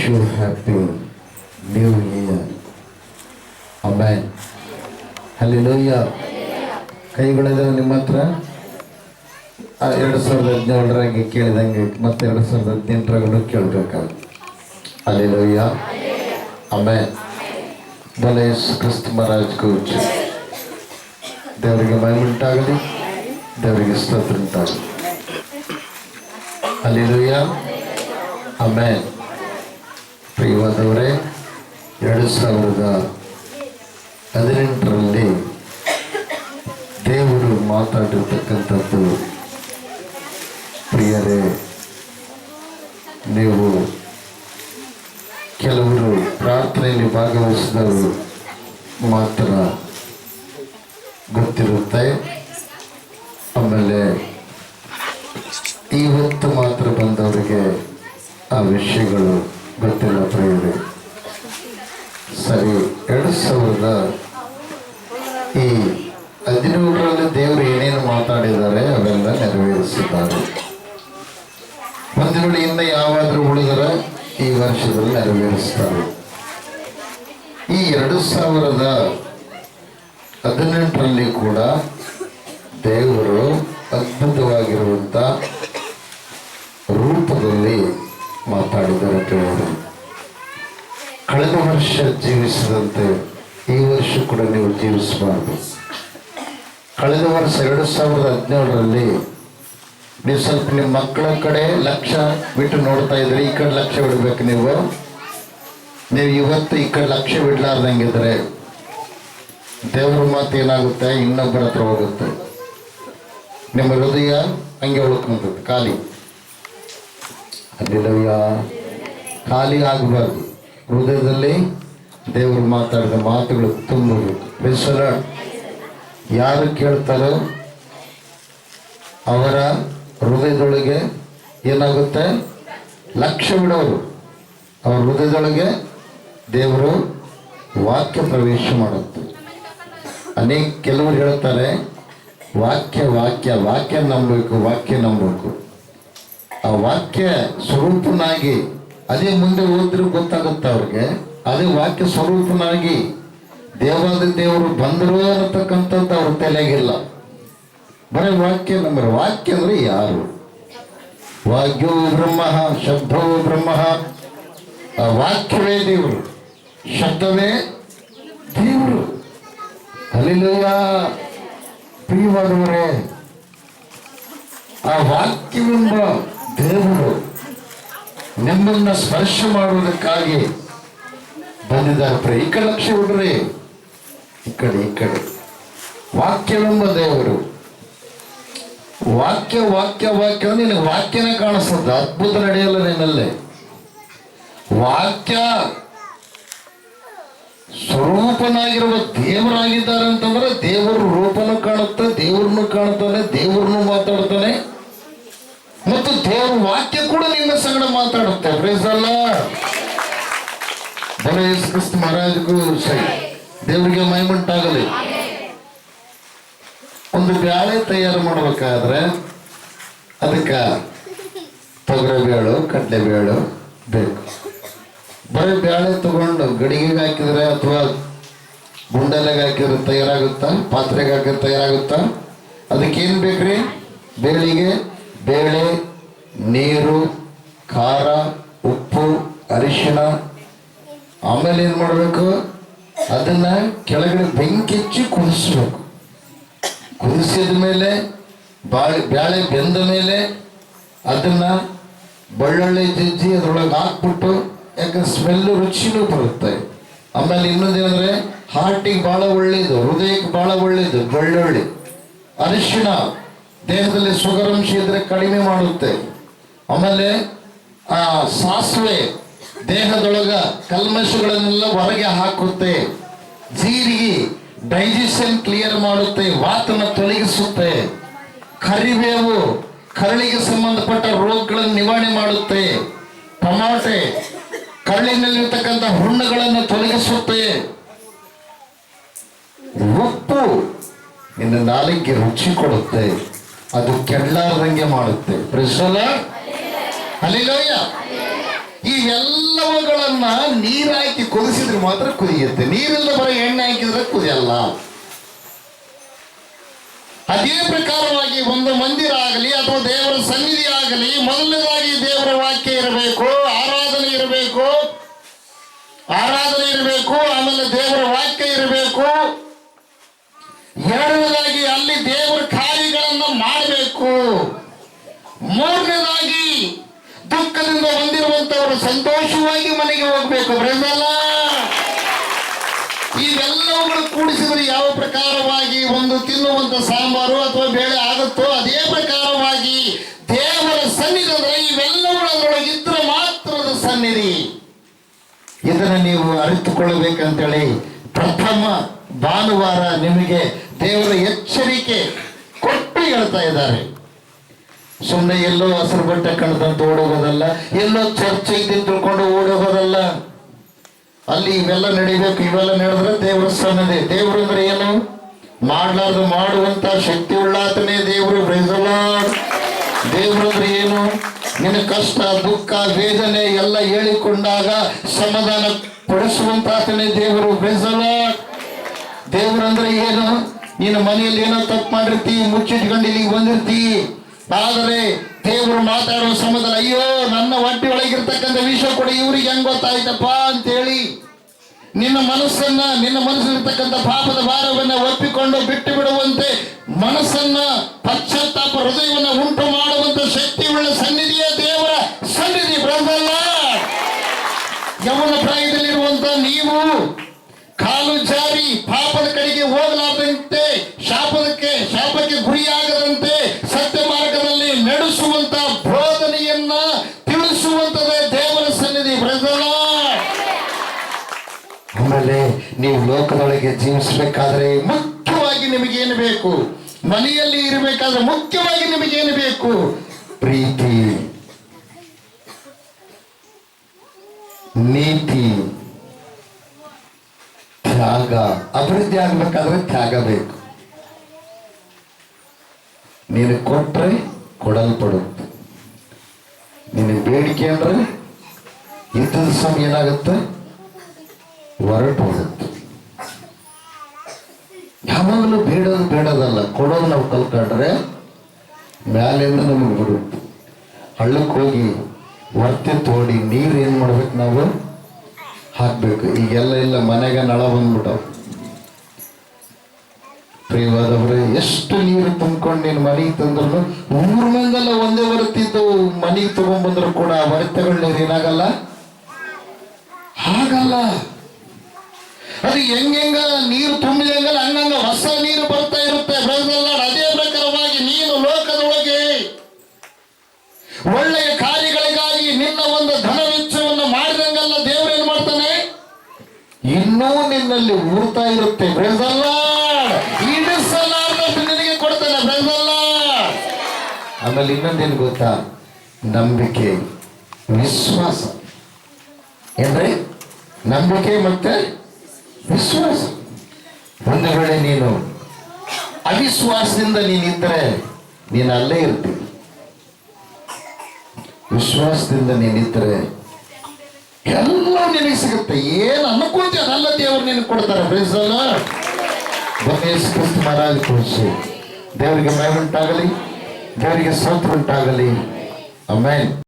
you happy new year. Amen. Hallelujah. ಕೈಗಳಿದಾವೆ ನಿಮ್ಮ ಹತ್ರ. 2017 ಕೇಳಿದಂಗೆ ಮತ್ತೆ 2018 ಕೇಳಬೇಕಾಗ. Hallelujah. Amen. बोले यीशु क्रिस्त महाराज को ದೇವರಿಗೆ ಮಹಿಮೆ ಉಂಟಾಗಲಿ, ದೇವರಿಗೆ ಸ್ತೋತ್ರ ಉಂಟಾಗಲಿ. ಹಲ್ಲೆಲೂಯಾ. ಆಮೆನ್. ಪ್ರಿಯವಾದವರೇ, 2018 ದೇವರು ಮಾತಾಡಿರ್ತಕ್ಕಂಥದ್ದು, ಪ್ರಿಯರೇ, ನೀವು ಕೆಲವರು ಪ್ರಾರ್ಥನೆಯಲ್ಲಿ ಭಾಗವಹಿಸಿದವರು ಮಾತ್ರ ಗೊತ್ತಿರುತ್ತೆ. ಆಮೇಲೆ ಇವತ್ತು ಮಾತ್ರ ಬಂದವರಿಗೆ ಆ ವಿಷಯಗಳು ಗೊತ್ತಿಲ್ಲ. ಪ್ರಿಯರೇ, ಸರಿ, 2017 ದೇವರು ಏನೇನು ಮಾತಾಡಿದ್ದಾರೆ ಅವೆಲ್ಲ ನೆರವೇರಿಸಿದ್ದಾರೆ. ಒಂದು ಇನ್ನು ಯಾವಾದರೂ ಉಳಿದರೆ ಈ ವರ್ಷದಲ್ಲಿ ನೆರವೇರಿಸ್ತಾರೆ. ಈ 2018 ಕೂಡ ದೇವರು ಅದ್ಭುತವಾಗಿರುವಂಥ ರೂಪದಲ್ಲಿ ಮಾತಾಡಿದ್ದಾರೆ. ಪ್ರಿಯರೇ, ಕಳೆದ ವರ್ಷ ಜೀವಿಸಿದಂತೆ ಈ ವರ್ಷ ಕೂಡ ನೀವು ಜೀವಿಸಬಾರ್ದು. ಕಳೆದ ವರ್ಷ 2017 ನೀವು ಸ್ವಲ್ಪ ನಿಮ್ಮ ಮಕ್ಕಳ ಕಡೆ ಲಕ್ಷ್ಯ ಬಿಟ್ಟು ನೋಡ್ತಾ ಇದ್ರೆ, ಈ ಕಡೆ ಲಕ್ಷ್ಯ ಬಿಡ್ಬೇಕು. ನೀವು ಇವತ್ತು ಈ ಕಡೆ ಲಕ್ಷ್ಯ ಬಿಡ್ಲಾರ್ದಂಗಿದ್ರೆ ದೇವ್ರ ಮಾತು ಏನಾಗುತ್ತೆ, ಇನ್ನೊಬ್ಬರ ಹತ್ರ ಹೋಗುತ್ತೆ. ನಿಮ್ಮ ಹೃದಯ ಹಂಗೆ ಉಳ್ಕೊಂತದ್ದು, ಖಾಲಿ. ಅಲ್ಲಿಲ್ಲ, ಖಾಲಿ ಆಗಬಾರ್ದು. ಹೃದಯದಲ್ಲಿ ದೇವರು ಮಾತಾಡಿದ ಮಾತುಗಳು ತುಂಬಬೇಕು. ಬೇಸರ ಯಾರು ಕೇಳ್ತಾರೋ ಅವರ ಹೃದಯದೊಳಗೆ ಏನಾಗುತ್ತೆ, ಲಕ್ಷ್ಯ ಬಿಡೋರು ಅವ್ರ ಹೃದಯದೊಳಗೆ ದೇವರು ವಾಕ್ಯ ಪ್ರವೇಶ ಮಾಡುತ್ತೆ. ಕೆಲವರು ಹೇಳ್ತಾರೆ ವಾಕ್ಯ ವಾಕ್ಯ ವಾಕ್ಯ ನಂಬಬೇಕು, ವಾಕ್ಯ ನಂಬಬೇಕು. ಆ ವಾಕ್ಯ ಸ್ವರೂಪನಾಗಿ ಅದೇ ಮುಂದೆ ಹೋದ್ರೂ ಗೊತ್ತಾಗುತ್ತೆ ಅವ್ರಿಗೆ. ಅದೇ ವಾಕ್ಯ ಸ್ವರೂಪನಾಗಿ ದೇವರು ಬಂದರು ಅನ್ನತಕ್ಕಂಥದ್ದು ಅವ್ರ ತಲೆಗಿಲ್ಲ. ಬರೀ ವಾಕ್ಯ ನಂಬರು. ವಾಕ್ಯ ಅಂದ್ರೆ ಯಾರು? ವಾಕ್ಯೋ ಬ್ರಹ್ಮ, ಶಬ್ದೋ ಬ್ರಹ್ಮ. ಆ ವಾಕ್ಯವೇ ದೇವರು, ಶಬ್ದವೇ ದೇವರು. ಹಲ್ಲೆಲೂಯಾ. ಪ್ರಿಯವಾದವರೇ, ಆ ವಾಕ್ಯವೆಂಬ ದೇವರು ನಿಮ್ಮನ್ನ ಸ್ಪರ್ಶ ಮಾಡುವುದಕ್ಕಾಗಿ ಬಂದಿದ್ದಾರೆ. ಈ ಕಡೆ ಲಕ್ಷ್ಯ ಬಿಡ್ರಿ, ಈ ಕಡೆ ವಾಕ್ಯವೆಂಬ ದೇವರು. ವಾಕ್ಯ ವಾಕ್ಯ ವಾಕ್ಯ ನಿನಗೆ ವಾಕ್ಯನೇ ಕಾಣಿಸ್ತದ. ಅದ್ಭುತ ನಡೆಯಲ್ಲ ನಿನ್ನಲ್ಲಿ. ವಾಕ್ಯ ಸ್ವರೂಪನಾಗಿರುವ ದೇವರಾಗಿದ್ದಾರೆ ಅಂತಂದ್ರೆ ದೇವರ ರೂಪನೂ ಕಾಣುತ್ತೆ, ದೇವ್ರನ್ನು ಕಾಣುತ್ತಾನೆ, ದೇವ್ರನ್ನು ಮಾತಾಡ್ತಾನೆ, ಮತ್ತು ದೇವರ ವಾಕ್ಯ ಕೂಡ ನಿಮ್ಮ ಸಂಗಡ ಮಾತಾಡುತ್ತೆ. Praise the lord. Yesu Krista ಮಹಾರಾಜಗೂ ದೇವರಿಗೆ ಮಹಿಮೆ ಉಂಟಾಗಲಿ. ಒಂದು ಬ್ಯಾಳೆ ತಯಾರು ಮಾಡಬೇಕಾದ್ರೆ ಅದಕ್ಕೆ ತೊಗರಿಬೇಳು, ಕಡಲೆಬೇಳು ಬೇಕು. ಬರೀ ಬ್ಯಾಳೆ ತಗೊಂಡು ಗಡಿಗೆಗೆ ಹಾಕಿದ್ರೆ ಅಥವಾ ಗುಂಡಲೆಗೆ ಹಾಕಿದ್ರೆ ತಯಾರಾಗುತ್ತಾ? ಪಾತ್ರೆಗೆ ಹಾಕಿದ್ರೆ ತಯಾರಾಗುತ್ತಾ? ಅದಕ್ಕೇನು ಬೇಕ್ರಿ? ಬೇಳೆಗೆ ಬೇಳೆ, ನೀರು, ಖಾರ, ಉಪ್ಪು, ಅರಿಶಿಣ. ಆಮೇಲೆ ಏನು ಮಾಡಬೇಕು? ಅದನ್ನ ಕೆಳಗಡೆ ಬೆಂಕಿ ಹಚ್ಚಿ ಕುದಿಸ್ಬೇಕು. ಕುದಿಸಿದ ಮೇಲೆ ಬ್ಯಾಳೆ ಬೆಂದ ಮೇಲೆ ಅದನ್ನ ಬೆಳ್ಳುಳ್ಳಿ ಜಜ್ಜಿ ಅದ್ರೊಳಗೆ ಹಾಕ್ಬಿಟ್ಟು, ಯಾಕಂದ್ರೆ ಸ್ಮೆಲ್ಲು ರುಚಿನೂ ಬರುತ್ತೆ. ಆಮೇಲೆ ಇನ್ನೊಂದೇನಂದ್ರೆ ಹಾರ್ಟಿಗೆ ಭಾಳ ಒಳ್ಳೇದು, ಹೃದಯಕ್ಕೆ ಭಾಳ ಒಳ್ಳೇದು ಬೆಳ್ಳುಳ್ಳಿ. ಅರಿಶಿಣ ದೇಹದಲ್ಲಿ ಶುಗರ್ ಅಂಶ ಇದ್ರೆ ಕಡಿಮೆ ಮಾಡುತ್ತೆ. ಆಮೇಲೆ ಸಾಸಿವೆ ದೇಹದೊಳಗ ಕಲ್ಮಶಗಳನ್ನೆಲ್ಲ ಹೊರಗೆ ಹಾಕುತ್ತೆ. ಜೀರಿಗೆ ಡೈಜೆಷನ್ ಕ್ಲಿಯರ್ ಮಾಡುತ್ತೆ, ವಾತನ ತೊಲಗಿಸುತ್ತೆ. ಕರಿಬೇವು ಕರಳಿಗೆ ಸಂಬಂಧಪಟ್ಟ ರೋಗಗಳನ್ನು ನಿವಾರಣೆ ಮಾಡುತ್ತೆ. ಟಮಾಟೆ ಕರಳಿನಲ್ಲಿರ್ತಕ್ಕಂಥ ಹುಣ್ಣುಗಳನ್ನು ತೊಲಗಿಸುತ್ತೆ. ಉಪ್ಪು ನಿನ್ನ ನಾಲಿಗೆ ರುಚಿ ಕೊಡುತ್ತೆ, ಅದು ಕೆಡಲಾರದಂಗೆ ಮಾಡುತ್ತೆ. Praise the Lord. ಹಲ್ಲೆಲೂಯಾ. ಇವೆಲ್ಲವೂ ಇವೆಲ್ಲವುಗಳನ್ನ ನೀರು ಹಾಕಿ ಕುದಿಸಿದ್ರೆ ಮಾತ್ರ ಕುದಿಯುತ್ತೆ. ನೀರಿಲ್ಲ ಬರೀ ಎಣ್ಣೆ ಹಾಕಿದ್ರೆ ಕುದಿಯಲ್ಲ. ಅದೇ ಪ್ರಕಾರವಾಗಿ ಒಂದು ಮಂದಿರ ಆಗಲಿ ಅಥವಾ ದೇವರ ಸನ್ನಿಧಿ ಆಗಲಿ, ಮೊದಲನೇದಾಗಿ ದೇವರ ವಾಕ್ಯ ಇರಬೇಕು, ಆರಾಧನೆ ಇರಬೇಕು, ಆಮೇಲೆ ದೇವರ ವಾಕ್ಯ ಇರಬೇಕು. ಎರಡನೇದಾಗಿ ಅಲ್ಲಿ ದೇವರ ಕಾರ್ಯಗಳನ್ನ ಮಾಡಬೇಕು. ಮೂರನೇದಾಗಿ ದುಃಖದಿಂದ ಬಂದಿರುವಂತವರು ಸಂತೋಷವಾಗಿ ಮನೆಗೆ ಹೋಗ್ಬೇಕು. ಬ್ರದರ್, ಇವೆಲ್ಲವುಗಳು ಕೂಡಿಸಿದ್ರೆ ಯಾವ ಪ್ರಕಾರವಾಗಿ ಒಂದು ತಿನ್ನುವಂತ ಸಾಂಬಾರು ಅಥವಾ ಬೇಳೆ ಆಗುತ್ತೋ ಅದೇ ಪ್ರಕಾರವಾಗಿ ದೇವರ ಸನ್ನಿಧಿ ಅಂದ್ರೆ ಇವೆಲ್ಲವುಗಳೊಳಗಿದ್ರೆ ಮಾತ್ರದ ಸನ್ನಿಧಿ. ಇದನ್ನು ನೀವು ಅರಿತುಕೊಳ್ಳಬೇಕಂತೇಳಿ ಪ್ರಥಮ ಭಾನುವಾರ ನಿಮಗೆ ದೇವರ ಎಚ್ಚರಿಕೆ ಕೊಟ್ಟು ಹೇಳ್ತಾ ಇದ್ದಾರೆ. ಸುಮ್ಮನೆ ಎಲ್ಲೋ ಹಸಿರು ಬಟ್ಟೆ ಕಣದಂತ ಓಡೋಗೋದಲ್ಲ, ಎಲ್ಲೋ ಚರ್ಚೆಗೆ ತಿಳ್ಕೊಂಡು ಓಡೋಗೋದಲ್ಲ. ಅಲ್ಲಿ ಇವೆಲ್ಲ ನಡಿಬೇಕು. ಇವೆಲ್ಲ ನಡೆದ್ರೆ ದೇವರ ಸನ್ನಿಧಿ. ದೇವರು ಅಂದ್ರೆ ಏನು? ಮಾಡ್ಲಾರ್ದು ಮಾಡುವಂತ ಶಕ್ತಿ ಉಳ್ಳಾತನೇ ದೇವರು. ದೇವರು ಅಂದ್ರೆ ಏನು? ನಿನ್ನ ಕಷ್ಟ, ದುಃಖ, ವೇದನೆ ಎಲ್ಲ ಹೇಳಿಕೊಂಡಾಗ ಸಮಾಧಾನ ಪಡಿಸುವಂತಾತನೇ ದೇವರು. ದೇವರು ಅಂದ್ರೆ ಏನು? ನೀನು ಮನೆಯಲ್ಲಿ ಏನೋ ತಪ್ಪು ಮಾಡಿರ್ತಿ, ಮುಚ್ಚಿಟ್ಕೊಂಡು ಇಲ್ಲಿಗೆ ಬಂದಿರ್ತಿ. ಆದರೆ ದೇವರು ಮಾತಾಡುವ ಸಮಯದಲ್ಲಿ ಅಯ್ಯೋ ನನ್ನ ಹೊಟ್ಟೆ ಒಳಗಿರ್ತಕ್ಕಂಥ ವಿಷಯ ಕೂಡ ಇವ್ರಿಗೆ ಹೆಂಗ್ ಗೊತ್ತಾಯ್ತಪ್ಪ ಅಂತೇಳಿ ನಿನ್ನ ಮನಸ್ಸಲ್ಲಿರ್ತಕ್ಕಂಥ ಪಾಪದ ಭಾರವನ್ನ ಒಪ್ಪಿಕೊಂಡು ಬಿಟ್ಟು ಬಿಡುವಂತೆ ಮನಸ್ಸನ್ನ ಪಶ್ಚಾತ್ತಾಪ ಹೃದಯವನ್ನ ಉಂಟು ಮಾಡುವಂತ ಶಕ್ತಿ ಉಳ್ಳ ಸನ್ನಿಧಿಯ ದೇವರ ಸನ್ನಿಧಿ. ಬ್ರದರ್, ಯೌವನ ಪ್ರಾಯದಲ್ಲಿರುವಂತ ನೀವು ಕಾಲು ಜಾರಿ ಪಾಪದ ಕಡೆಗೆ ಹೋಗಲಾರದಂತೆ, ಶಾಪಕ್ಕೆ ಗುರಿಯಾಗದಂತೆ ಸತ್ಯ ಮಾರ್ಗದಲ್ಲಿ ನಡೆಸುವಂತ ಬೋಧನೆಯನ್ನ ತಿಳಿಸುವಂತದೇ ದೇವರ ಸನ್ನಿಧಿ. ಬ್ರದರ್, ಆಮೇಲೆ ನೀವು ಲೋಕದೊಳಗೆ ಜೀವಿಸಬೇಕಾದ್ರೆ ಮುಖ್ಯವಾಗಿ ನಿಮಗೇನು ಬೇಕು? ಮನೆಯಲ್ಲಿ ಇರಬೇಕಾದ್ರೆ ಮುಖ್ಯವಾಗಿ ನಿಮಗೇನು ಬೇಕು? ಪ್ರೀತಿ, ನೀತಿ, ತ್ಯಾಗ. ಅಭಿವೃದ್ಧಿ ಆಗ್ಬೇಕಾದ್ರೆ ತ್ಯಾಗ ಬೇಕು. ನೀನು ಕೊಟ್ರೆ ಕೊಡಲ್ಪಡುತ್ತೆ. ನಿನ್ನ ಬೇಡಿಕೆ ಅಂದ್ರೆ ಇದ್ದದ ಸಮಯ ಏನಾಗುತ್ತೆ? ಹೊರಟು ಹೋಗುತ್ತೆ. ಯಾವಾಗಲೂ ಬೇಡೋದಲ್ಲ, ಕೊಡೋದು ನಾವು ಕಲ್ಕೊಂಡ್ರೆ ಮ್ಯಾಲಿಂದ ನಮಗೆ ಬರುತ್ತೆ. ಹಳ್ಳಕ್ಕೆ ಹೋಗಿ ವರ್ತೆ ತೋಡಿ ನೀರು ಏನು ಮಾಡ್ಬೇಕು? ನಾವು ಹಾಕ್ಬೇಕು. ಈಗೆಲ್ಲ ಇಲ್ಲ, ಮನೆಗೆ ನಳ ಬಂದ್ಬಿಟ್ಟವು. ಪ್ರಿಯವಾದವ್ರೆ, ಎಷ್ಟು ನೀರು ತುಂಬ್ಕೊಂಡು ನೀನು ಮನೆಗೆ ತಂದ್ರು ಊರ್ ಮಂದೆಲ್ಲ ಒಂದೇ ಬರುತ್ತಿದ್ದು ಮನೆಗೆ ತಗೊಂಡ್ಬಂದ್ರು ಕೂಡ ಹೊರತೆಗಳ ನೀರು ಏನಾಗಲ್ಲ, ಹಾಗಲ್ಲ. ಅದು ಹೆಂಗ ನೀರು ತುಂಬಿದಂಗಲ್ಲ ಹಂಗಂಗ ಹೊಸ ನೀರು ಬರ್ತಾ ಇರುತ್ತೆ. ಅದೇ ಪ್ರಕಾರವಾಗಿ ನೀನು ಲೋಕದೊಳಗೆ ಒಳ್ಳೆಯ ಕಾರ್ಯಗಳಿಗಾಗಿ ನಿನ್ನ ಒಂದು ಧನ ವೆಚ್ಚವನ್ನು ಮಾಡಿದಂಗಲ್ಲ ದೇವರು ಏನ್ ಮಾಡ್ತಾನೆ? ಇನ್ನೂ ನಿನ್ನಲ್ಲಿ ಊರ್ತಾ ಇರುತ್ತೆ. ಇಡಿಸಲಾರದಷ್ಟು ನಿನಗೆ ಕೊಡ್ತಾನೆ. ಆಮೇಲೆ ಇನ್ನೊಂದೇನು ಗೊತ್ತಾ? ನಂಬಿಕೆ, ವಿಶ್ವಾಸ. ಏನ್ರಿ? ನಂಬಿಕೆ ಮತ್ತೆ ವಿಶ್ವಾಸ. ಒಂದು ವೇಳೆ ನೀನು ಅವಿಶ್ವಾಸದಿಂದ ನೀನಿದ್ರೆ ನೀನು ಅಲ್ಲೇ ಇರ್ತೀವಿ. ವಿಶ್ವಾಸದಿಂದ ನೀನಿದ್ರೆ ಎಲ್ಲ ನಿನಗೆ ಸಿಗುತ್ತೆ. ಏನು ಅನ್ಕೊಂತೀಯ ಅದೆಲ್ಲ ದೇವರು ನಿನಗೆ ಕೊಡ್ತಾರೆ. ಕ್ರಿಸ್ತ ಮಹಾರಾಜ್ ತೋರಿಸಿ ದೇವರಿಗೆ ಮಹಿಮೆ ಉಂಟಾಗಲಿ, ದೇವರಿಗೆ ಸ್ತೋತ್ರ ಉಂಟಾಗಲಿ. ಆಮೆನ್.